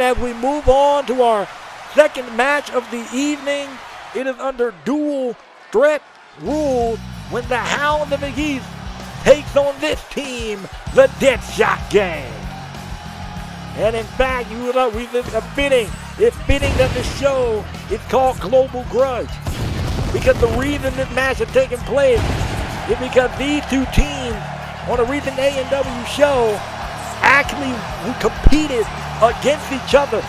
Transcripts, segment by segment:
As we move on to our second match of the evening, it is under dual threat rules when the Hounds of Aegis takes on this team, the Deadshot gang. And in fact, it's fitting that the show is called Global Grudge, because the reason this match is taking place is because these two teams on a recent ACW show actually competed against each other.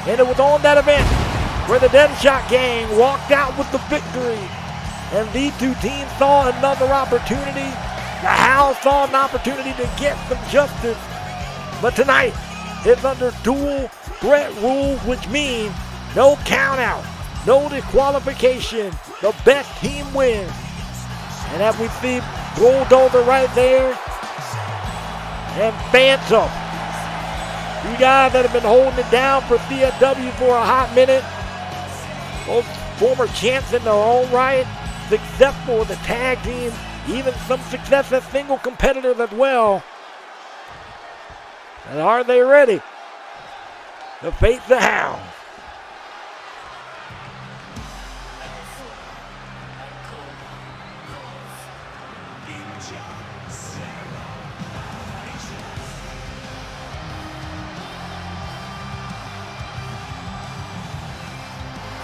And it was on that event where the Deadshot gang walked out with the victory. And these two teams saw another opportunity. The Hounds saw an opportunity to get some justice. But tonight, it's under dual threat rules, which means no count out, no disqualification. The best team wins. And as we see Bulldozer right there, and Phantom, you guys that have been holding it down for CSW for a hot minute, both former champs in their own right, successful with the tag team, even some success as single competitors as well. And are they ready to face the Hounds?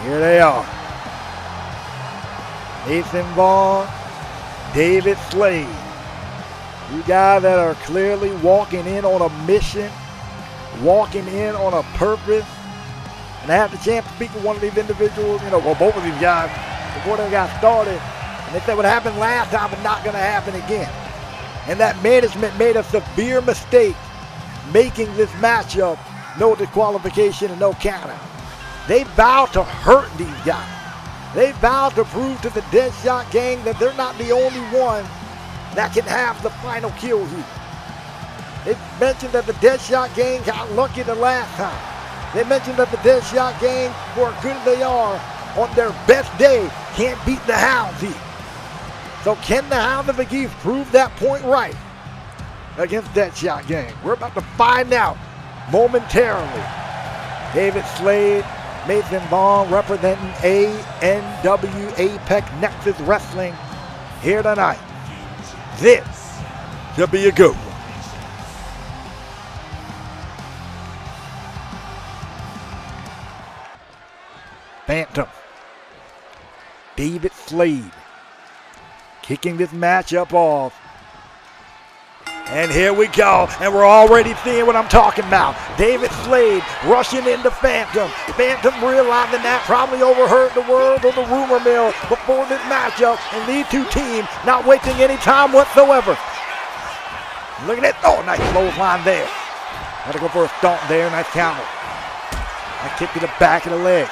Here they are. Nathan Vaughn, David Slade. You guys that are clearly walking in on a mission, walking in on a purpose. And I had the chance to speak with one of these individuals, both of these guys, before they got started. And they said what happened last time is not going to happen again. And that management made a severe mistake making this matchup no disqualification and no countout. They vowed to hurt these guys. They vowed to prove to the Deadshot gang that they're not the only one that can have the final kill here. They mentioned that the Deadshot gang got lucky the last time. They mentioned that the Deadshot gang, for as good as they are, on their best day, can't beat the Hounds here. So can the Hounds of Aegis prove that point right against Deadshot gang? We're about to find out momentarily. David Slade, Nathan Vaughn representing ANW Apex Nexus Wrestling here tonight. This should be a good one. Phantom, David Slade kicking this matchup off. And here we go, and we're already seeing what I'm talking about. David Slade rushing into Phantom. Phantom realizing that, probably overheard the word or the rumor mill before this matchup, and these two teams not wasting any time whatsoever. Look at that. Oh, nice clothesline there. Had to go for a stomp there, nice counter. That kick to the back of the leg.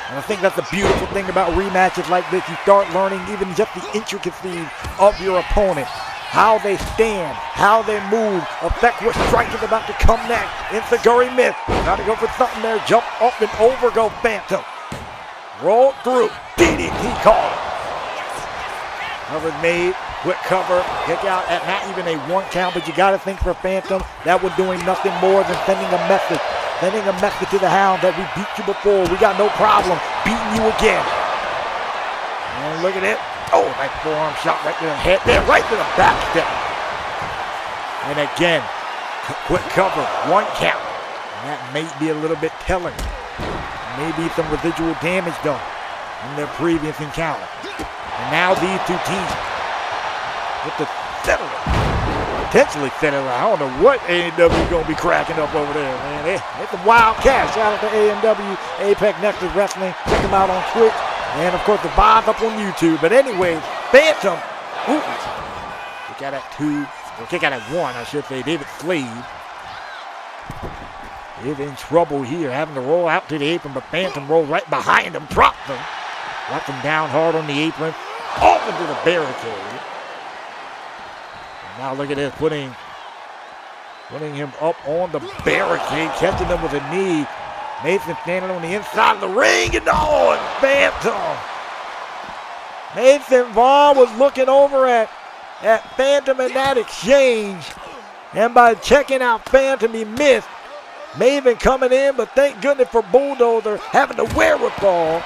And I think that's the beautiful thing about rematches like this. You start learning even just the intricacies of your opponent. How they stand, how they move, affect what strike is about to come next. Insecurity miss. Got to go for something there. Jump up and over, go Phantom. Roll through. DDT call. Cover made. Quick cover. Kick out at not even a one count, but you got to think for Phantom, that was doing nothing more than sending a message. Sending a message to the Hound that we beat you before. We got no problem beating you again. And look at it. Oh, nice forearm shot right to the head there, right to the back step. And again, quick cover, one count. And that may be a little bit telling. Maybe some residual damage done in their previous encounter. And now these two teams with the settler, potentially settler. I don't know what AEW is going to be cracking up over there, man. It's a wild cat. Shout out to AEW, Apex Nexus Wrestling. Check them out on Twitch. And, of course, the vibe up on YouTube. But anyway, Phantom, kick out at two, or kick out at one, I should say. David Slade is in trouble here, having to roll out to the apron, but Phantom rolls right behind him, drops him. Drops him down hard on the apron, off into the barricade. And now look at this, putting him up on the barricade, catching him with a knee. Nathan standing on the inside of the ring, and Phantom. Nathan Vaughn was looking over at Phantom in that exchange. And by checking out Phantom, he missed. Maven coming in, but thank goodness for Bulldozer having the wherewithal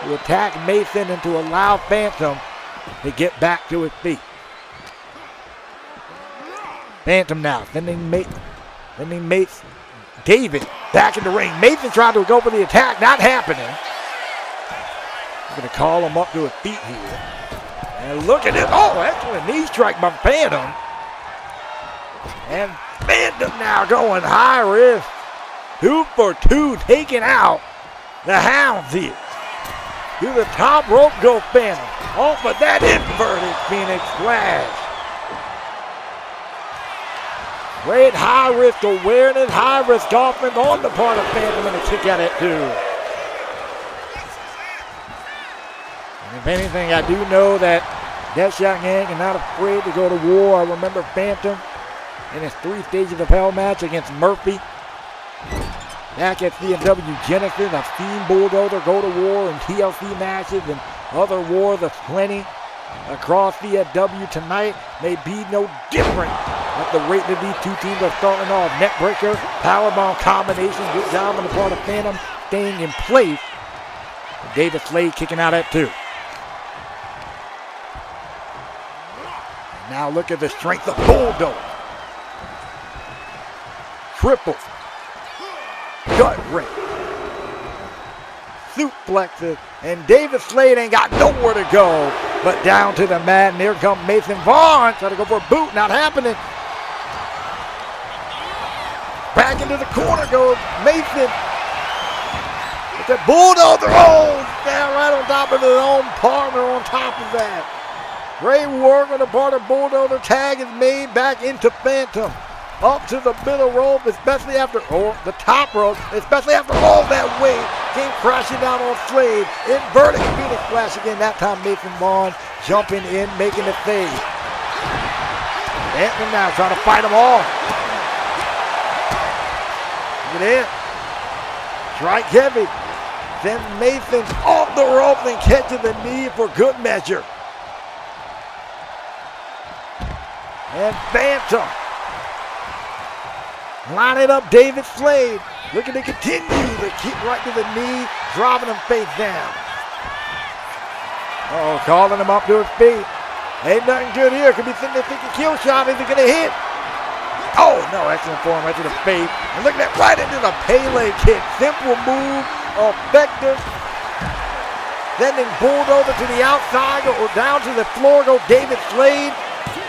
to attack Mason and to allow Phantom to get back to his feet. Phantom now sending David back in the ring. Mason trying to go for the attack, not happening. We're going to call him up to his feet here. And look at this. Oh, excellent knee strike by Phantom. And Phantom now going high risk. 2 for 2, taking out the Hounds here. To the top rope go Phantom. Off of that inverted Phoenix Splash. Great high risk awareness, high risk offense on the part of Phantom, and a kick at it too. And if anything, I do know that Deadshot gang are not afraid to go to war. I remember Phantom in his 3 stages of hell match against Murphy. Back at CW Genesis, I've seen Bulldozer go to war in TLC matches and other wars of plenty across CW. Tonight may be no different at the rate that these two teams are starting off. Neckbreaker, powerbomb combination, good job on the part of Phantom staying in place. David Slade kicking out at 2. And now look at the strength of Bulldozer. Triple gut rake, suplexes, and David Slade ain't got nowhere to go but down to the mat. And here comes Mason Vaughn, trying to go for a boot, not happening. Back into the corner goes Mason. But the Bulldozer, down right on top of his own partner on top of that. Great work on the part of Bulldozer. Tag is made back into Phantom. Up to the middle rope, especially after, the top rope, especially after all that weight came crashing down on Slade. Inverted Phoenix Splash again, that time Mason Vaughn jumping in, making the save. Anthony now trying to fight them all. Look at it. Strike heavy. Then Mason off the rope and catches the knee for good measure. And Phantom lining up David Slade, looking to continue the kick right to the knee, driving him face down. Calling him up to his feet. Ain't nothing good here. Could be sitting there thinking kill shot. Is he going to hit? Oh, no, excellent form right to the face. And look at that, right into the Pele kick. Simple move, effective. Sending Bulldozer to the outside or down to the floor. Go David Slade.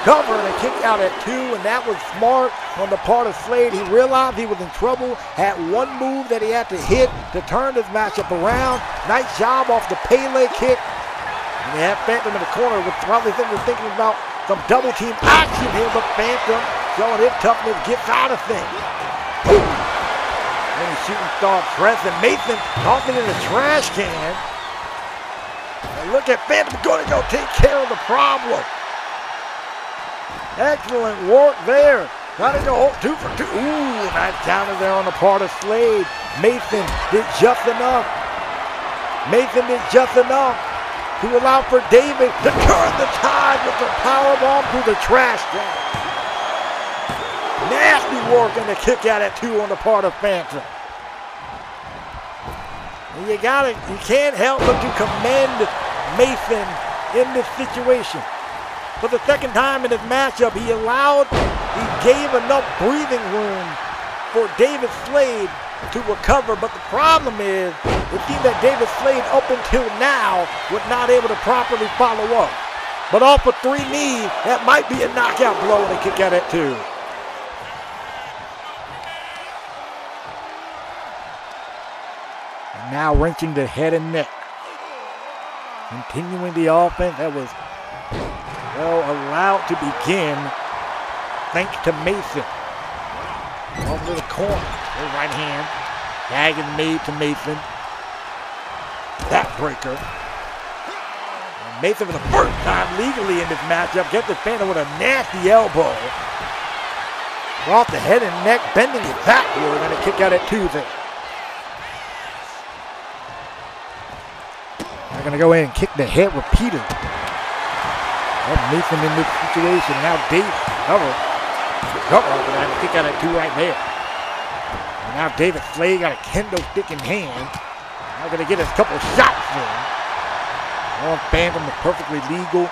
Cover and a kick out at 2, and that was smart on the part of Slade. He realized he was in trouble, had one move that he had to hit to turn this matchup around. Nice job off the Pele kick. And they had Phantom in the corner, was probably thinking about some double team action here, but Phantom showing his toughness, gets out of things. Ooh. And the shooting star press, and Mason tossing in the trash can. And look at Phantom going to go take care of the problem. Excellent work there. Trying to go 2 for 2. Ooh, nice counter there on the part of Slade. Mason did just enough. Mason did just enough to allow for David to turn the tide with the powerbomb through the trash can. Nasty work and the kick out at 2 on the part of Phantom. And you can't help but to commend Mason in this situation. For the second time in his matchup, he gave enough breathing room for David Slade to recover. But the problem is, it seemed that David Slade up until now was not able to properly follow up. But off of 3 knees, that might be a knockout blow and a kick out at 2. And now wrenching the head and neck. Continuing the offense that was allowed to begin thanks to Mason. Over the corner, his right hand. Tag is made to Mason. Backbreaker. And Mason for the first time legally in this matchup gets the Phantom with a nasty elbow. Off the head and neck, bending it backward, and a kick out at 2 there. They're going to go in and kick the head repeatedly. Mason in this situation. Now Dave cover up and kick out at 2 right there. And now David Slade got a kendo stick in hand. Not going to get his couple shots in. On Phantom is perfectly legal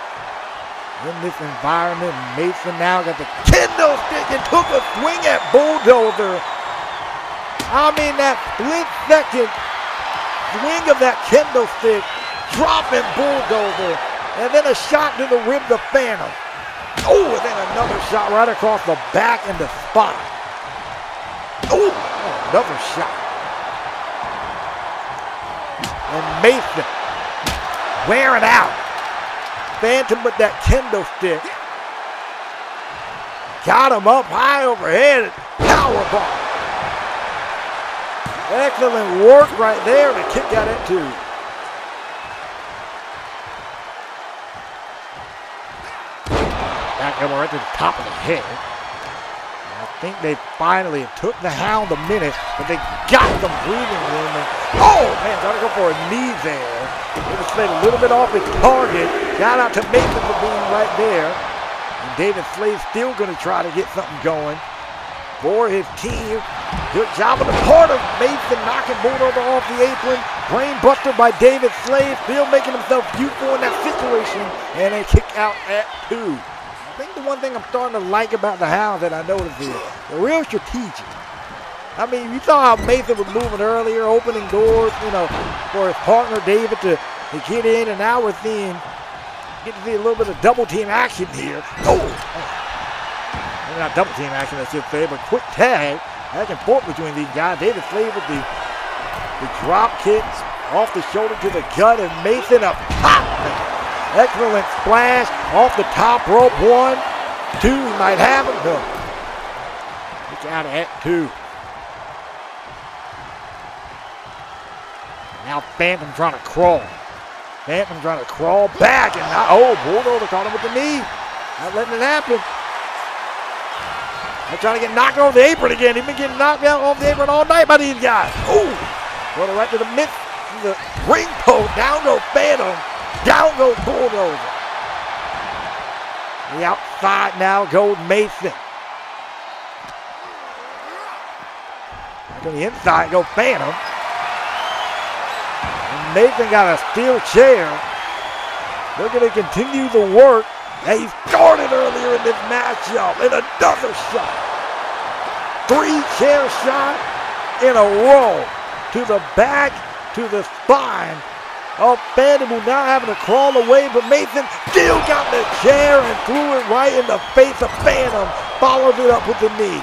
in this environment. Mason now got the kendo stick and took a swing at Bulldozer. I mean, that split-second swing of that kendo stick, dropping Bulldozer, and then a shot to the ribs of Phantom. Oh, and then another shot right across the back and the spine. Oh, another shot. And Mason wearing out. Phantom with that kendo stick. Got him up high overhead. Powerbomb. Excellent work right there to kick out at 2. Back elbow right to the top of the head. I think they finally took the Hound a minute, but they got some breathing room. And, oh, man, got to go for a knee there. It was played a little bit off his target. Got out to Mason for being right there. And David Slade's still going to try to get something going for his team. Good job on the part of Mason, knocking Bulldozer off the apron. Brain buster by David Slade, still making himself useful in that situation. And a kick out at 2. I think the one thing I'm starting to like about the Hounds that I noticed is they're real strategic. I mean, you saw how Mason was moving earlier, opening doors, for his partner David to get in, and now we're get to see a little bit of double team action here. Oh, maybe not double team action, I should say, but quick tag back and forth between these guys. David Slade with the drop kicks off the shoulder to the gut, and Mason up top. Excellent splash off the top rope. 1, 2, might have it. No. Kick out at 2. Now Phantom trying to crawl. Phantom trying to crawl back, and now, Bulldozer caught him with the knee. Not letting it happen. They're trying to get knocked off the apron again. He's been getting knocked out off the apron all night by these guys. Ooh! Going right to the mid, the ring post. Down goes Phantom. Down goes Bulldozer. The outside now goes Mason. Back on the inside goes Phantom. And Mason got a steel chair. They're going to continue the work that he started earlier in this matchup. And another shot. 3 chair shots in a row. To the back, to the spine. Phantom who now having to crawl away, but Mason still got the chair and threw it right in the face of Phantom. Follows it up with the knee.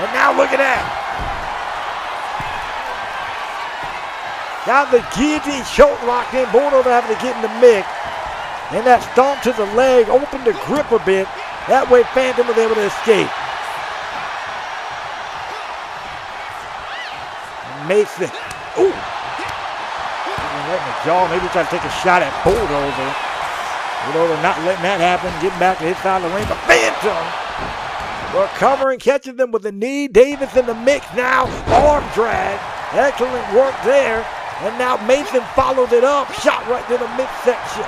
And now look at that. Got the guillotine choke locked in. Bulldozer having to get in the mix. And that stomp to the leg opened the grip a bit. That way Phantom was able to escape. And Mason. Ooh! Right in the jaw. Maybe try to take a shot at Bulldozer. Bulldozer not letting that happen. Getting back to his side of the ring. But Phantom recovering, catches them with the knee. Davis in the mix now. Arm drag. Excellent work there. And now Mason follows it up. Shot right to the midsection.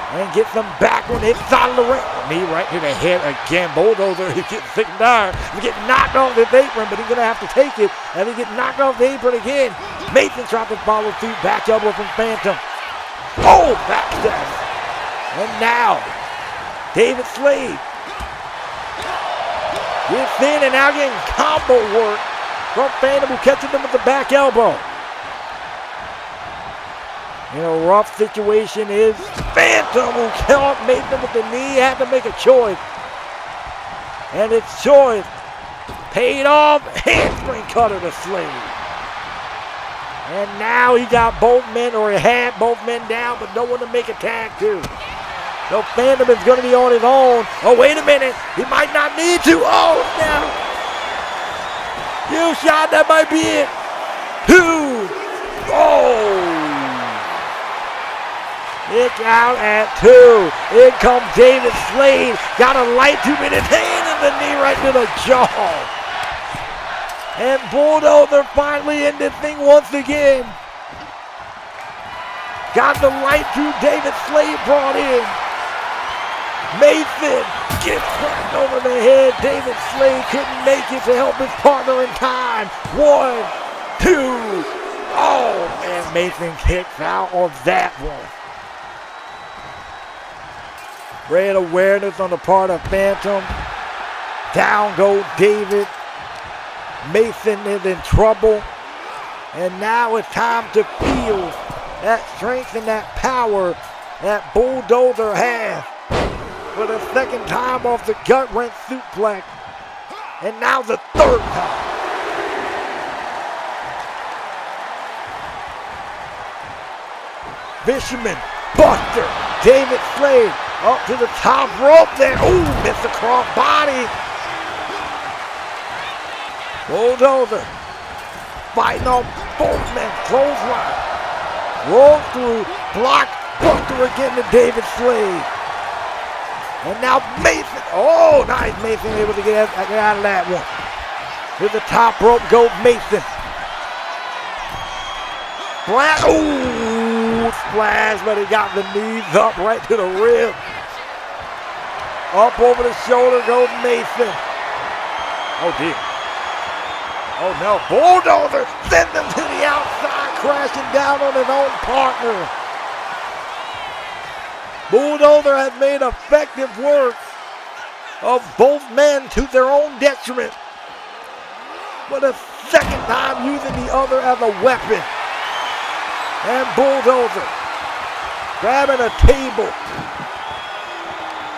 And gets them back on his side of the ring. Knee right to the head again. Bulldozer is getting sick and tired. He's getting knocked off his apron, but he's going to have to take it. And he gets knocked off the apron again. Mason tries to follow through. Back elbow from Phantom. Oh, backstab. And now, David Slade gets in and now getting combo work from Phantom, who catches him with the back elbow. In a rough situation is Phantom, who caught Mason with the knee, had to make a choice. And its choice paid off. Hamstring cutter to Slade. And now he got both men, or he had both men down, but no one to make a tag to. So Phantom is going to be on his own. Oh, wait a minute. He might not need to. Oh, now. You shot, that might be it. 2. Oh. Kick out at 2. In comes David Slade. Got a light 2 minute hand and the knee right to the jaw. And Bulldozer finally in this thing once again. Got the light 2 David Slade brought in. Mason gets cracked over the head. David Slade couldn't make it to help his partner in time. 1, 2. Oh, man, Mason kicks out of that one. Great awareness on the part of Phantom. Down goes David. Mason is in trouble. And now it's time to feel that strength and that power that Bulldozer has. For the second time off the gut-wrench suplex. And now the third time. Fisherman, Buster, David Slade up to the top rope there. Ooh, missed the cross body. Bulldozer fighting on both men. Clothesline. Roll through, block, Buster again to David Slade. And now Mason. Oh, nice. Mason able to get out of that one. To the top rope goes Mason. Splash. Ooh, splash, but he got the knees up right to the rib. Up over the shoulder goes Mason. Oh, dear. Oh, no. Bulldozer sends him to the outside, crashing down on his own partner. Bulldozer has made effective work of both men to their own detriment. For the second time using the other as a weapon. And Bulldozer grabbing a table.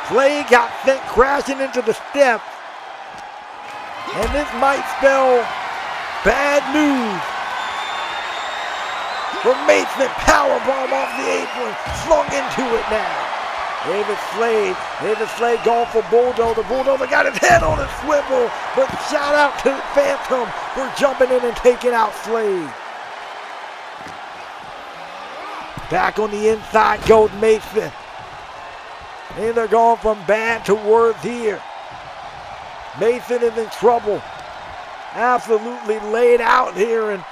Slade got sent crashing into the steps. And this might spell bad news for Mason. Powerbomb off the apron, slung into it now. David Slade going for Bulldozer. Bulldozer got his head on a swivel, but shout out to Phantom for jumping in and taking out Slade. Back on the inside goes Mason. And they're going from bad to worse here. Mason is in trouble. Absolutely laid out here, and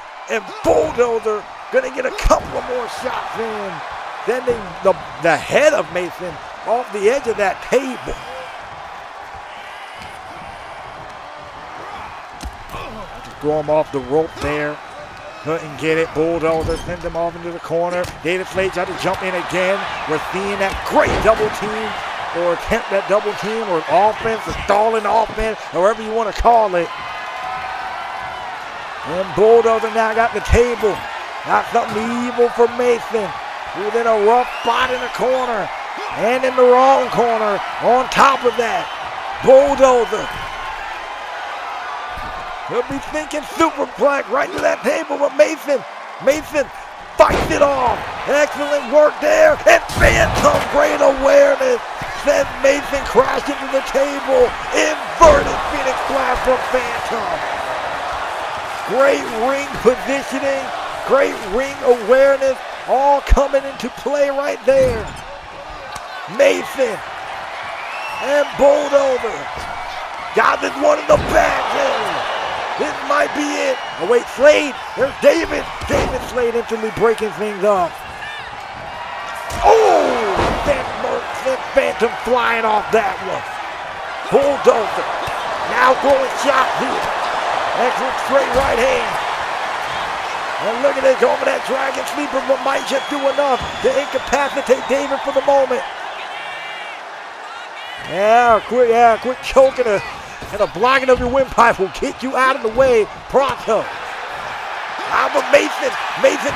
Bulldozer gonna get a couple of more shots in. Sending the head of Mason off the edge of that table. Just throw him off the rope there. Couldn't get it. Bulldozer sends him off into the corner. David Slade tried to jump in again. We're seeing that great double team, or attempt at double team, or offense, or stalling offense, however you want to call it. And Bulldozer now got the table. Got something evil for Mason, who's in a rough spot in the corner, and in the wrong corner. On top of that, Bulldozer could be thinking superplex right to that table, but Mason fights it off. Excellent work there, and Phantom, great awareness, sends Mason crashing to the table. Inverted Phoenix Blast from Phantom. Great ring positioning, great ring awareness, all coming into play right there. Mason and Bulldozer got this one in the back end. This might be it. Oh wait, Slade, there's David. David Slade instantly breaking things up. Oh, sent Phantom flying off that one. Bulldozer now throwing shots here. Excellent straight right hand. And look at it, going for that Dragon Sleeper, but might just do enough to incapacitate David for the moment. Quick choking and a blocking of your windpipe will get you out of the way pronto. But Mason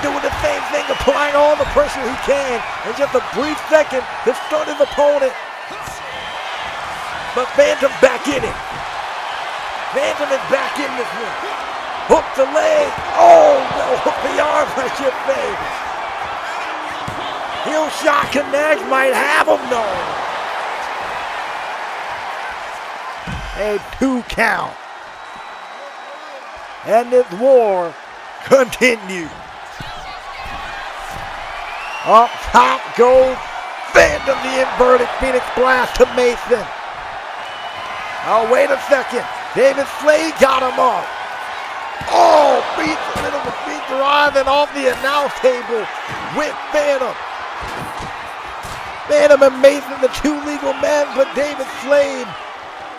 doing the same thing, applying all the pressure he can in just a brief second to stun his opponent. But Phantom back in it. Phantom is back in this one. Hook the leg. Oh, no, hook the arm, I should say. Heel shot connects, might have him, no. A 2 count. And this war continues. Up top goes Phantom, the inverted Phoenix Blast to Mason. Oh, wait a second. David Slade got him up. Oh, beats him into the feet, driving off the announce table with Phantom. Phantom and Mason, the two legal men, but David Slade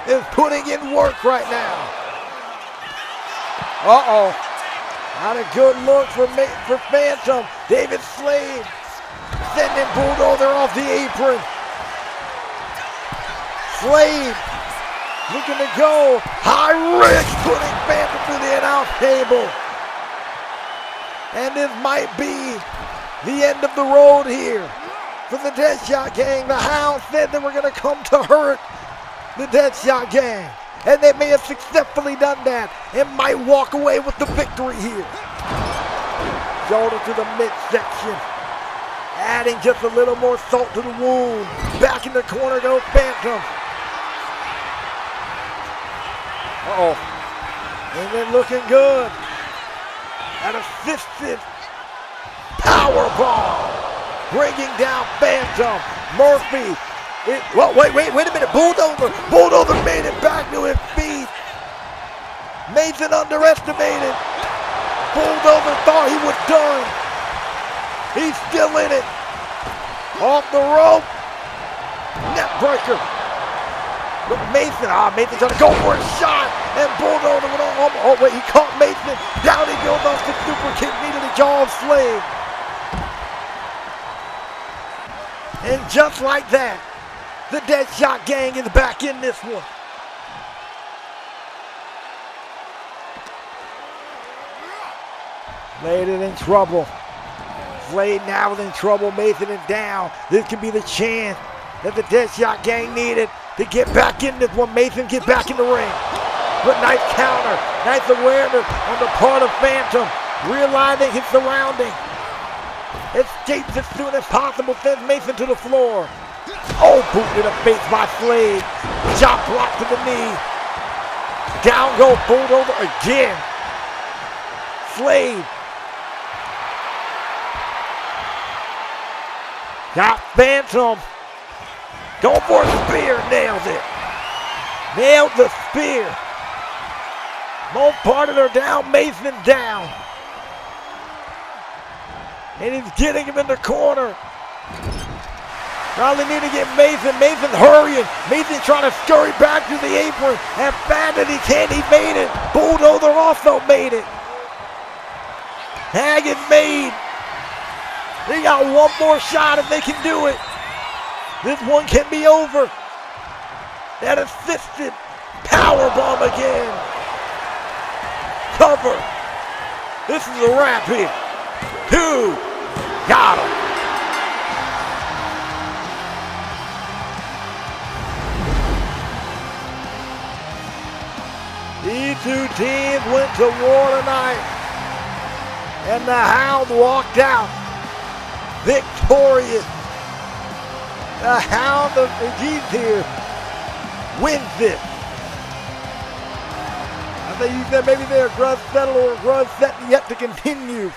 is putting in work right now. Uh-oh. Not a good look for Phantom. David Slade sending Bulldozer off the apron. Slade looking to go. High risk, putting Phantom through the announce table. And this might be the end of the road here for the Deadshot gang. The Hounds said they were going to come to hurt the Deadshot gang. And they may have successfully done that and might walk away with the victory here. Shoulder to the midsection. Adding just a little more salt to the wound. Back in the corner goes Phantom. Uh-oh. Ain't it looking good? An assisted powerbomb. Bringing down Phantom. Murphy. Wait a minute. Bulldozer made it back to his feet. Mason underestimated. Bulldozer thought he was done. He's still in it. Off the rope. Neck breaker. But Mason trying to go for a shot. And Bulldozer went on. Oh, wait, he caught Mason. Down he goes off the super kick. Needed a jaw of Slade. And just like that, the Deadshot gang is back in this one. Slade is in trouble. Slade now is in trouble. Mason is down. This could be the chance that the Deadshot gang needed to get back in this one. Mason gets back in the ring. But nice counter. Nice awareness on the part of Phantom. Realizing his surroundings. Escapes as soon as possible. Sends Mason to the floor. Oh, boot to the face by Slade. Chop block to the knee. Down goes Bulldozer again. Slade. Got Phantom. Going for a spear. Nails it. Nailed the spear. Both parties are down. Mason down. And he's getting him in the corner. Probably need to get Mason. Mason's hurrying. Mason trying to scurry back to the apron. And fast as he can, he made it. Bulldozer also made it. Tag is made. They got one more shot if they can do it. This one can be over. That assisted powerbomb again. Cover. This is a wrap here. 2. Got him. These two teams went to war tonight. And the Hounds walked out victorious. The Hound of Aegis here wins this. I think you said maybe they're grudge settled or grudge set yet to continue.